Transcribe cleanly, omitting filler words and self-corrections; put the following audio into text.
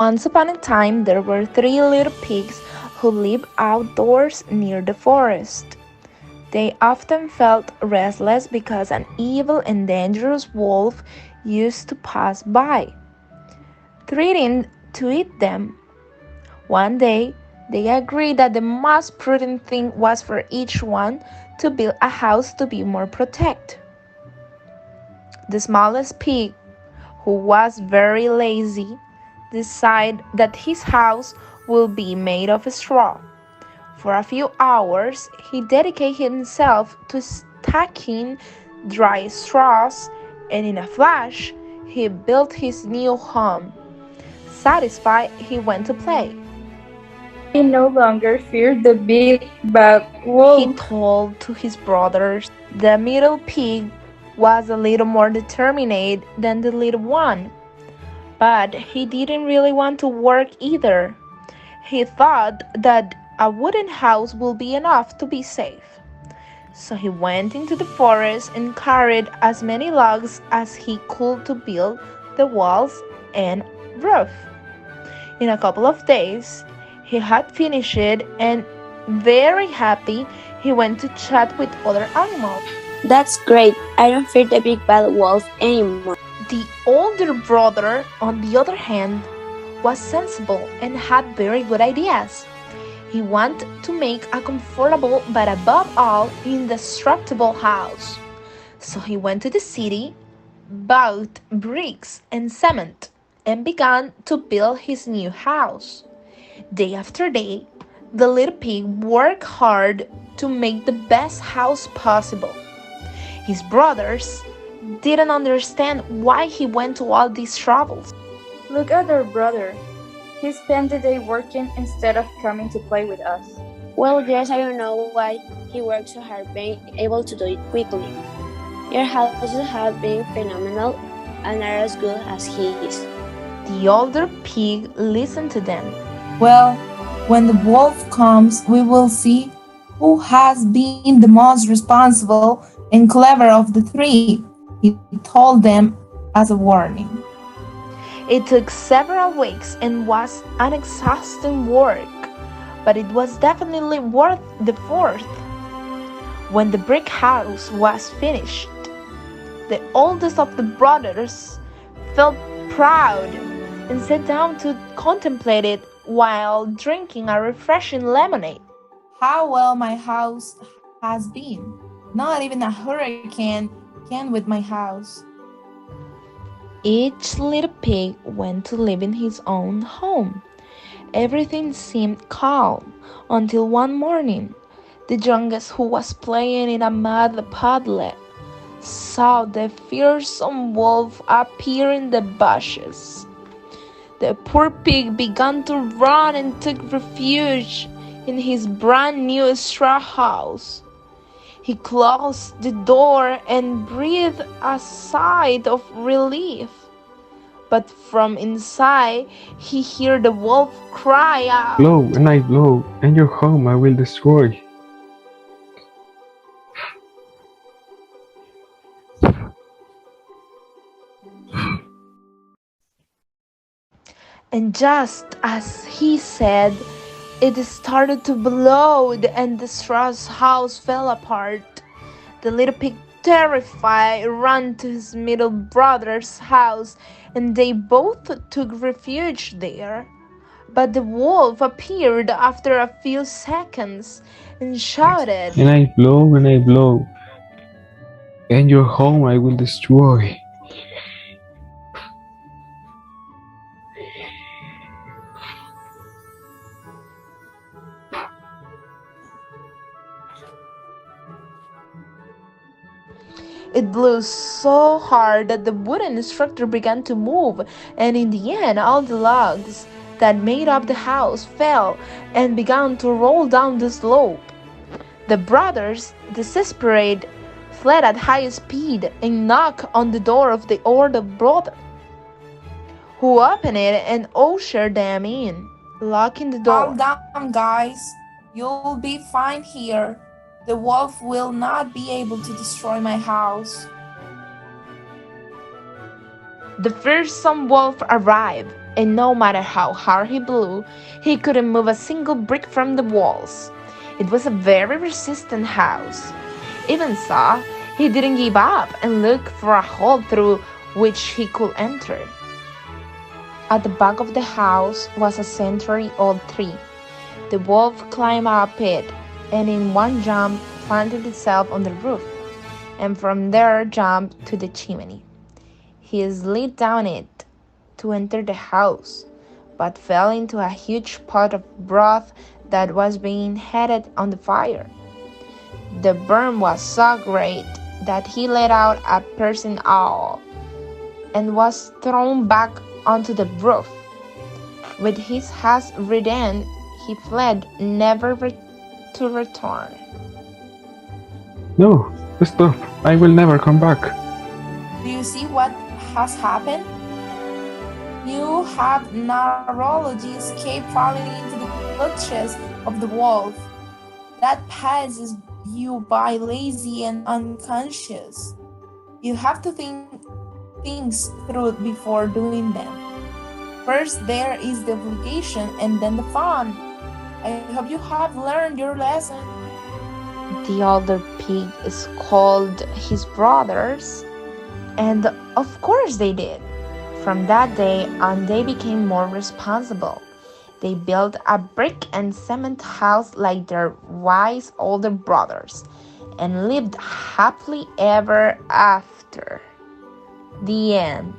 Once upon a time, there were three little pigs who lived outdoors near the forest. They often felt restless because an evil and dangerous wolf used to pass by, threatening to eat them. One day, they agreed that the most prudent thing was for each one to build a house to be more protected. The smallest pig, who was very lazy, decided that his house would be made of straw. For a few hours, he dedicated himself to stacking dry straws, and in a flash, he built his new home. Satisfied, he went to play. I no longer fear the big bad He wolf. told to his brothers. The middle pig was a little more determined than the little one, but he didn't really want to work either. He thought that a wooden house would be enough to be safe. So he went into the forest and carried as many logs as he could to build the walls and roof. In a couple of days, he had finished it, and very happy, he went to chat with other animals. That's great. I don't fear the big bad wolf anymore. The older brother, on the other hand, was sensible and had very good ideas. He wanted to make a comfortable but above all indestructible house. So he went to the city, bought bricks and cement, and began to build his new house. Day after day, the little pig worked hard to make the best house possible. His brothers didn't understand why he went to all these troubles. Look at our brother. He spent the day working instead of coming to play with us. Well, yes, I don't know why he worked so hard being able to do it quickly. Your houses have been phenomenal and are as good as he is. The older pig listened to them. Well, when the wolf comes, we will see who has been the most responsible and clever of the three, he told them as a warning. It took several weeks and was an exhausting work, but it was definitely worth the effort. When the brick house was finished, the oldest of the brothers felt proud and sat down to contemplate it while drinking a refreshing lemonade. How well my house has been. Not even a hurricane can with my house. Each little pig went to live in his own home. Everything seemed calm until one morning, the youngest, who was playing in a mud puddle, saw the fearsome wolf appear in the bushes. The poor pig began to run and took refuge in his brand new straw house. He closed the door and breathed a sigh of relief. But from inside, he heard the wolf cry out, Blow, and I blow, and your home I will destroy. and just as he said, it started to blow and the straw house fell apart. The little pig, terrified, ran to his middle brother's house, and they both took refuge there. But the wolf appeared after a few seconds and shouted, And I blow, and your home I will destroy. It blew so hard that the wooden structure began to move, and in the end, all the logs that made up the house fell and began to roll down the slope. The brothers, desperate, fled at high speed and knocked on the door of the older brother, who opened it and ushered them in, locking the door. Calm down, guys. You'll be fine here. The wolf will not be able to destroy my house. The fearsome wolf arrived. and no matter how hard he blew, he couldn't move a single brick from the walls. It was a very resistant house. Even so, he didn't give up and looked for a hole through which he could enter. At the back of the house was a century-old tree. The wolf climbed up it and in one jump planted itself on the roof, and from there jumped to the chimney. He slid down it to enter the house, but fell into a huge pot of broth that was being heated on the fire. The burn was so great that he let out a piercing howl and was thrown back onto the roof. With his hands reddened, he fled, never to return. No, stop. I will never come back. Do you see what has happened? You have narrowly escaped falling into the clutches of the wolf. That passes you by lazy and unconscious. You have to think things through before doing them. First there is the obligation and then the fun. I hope you have learned your lesson. The older pig scolded his brothers, and of course they did. From that day on, they became more responsible. They built a brick and cement house like their wise older brothers, and lived happily ever after. The end.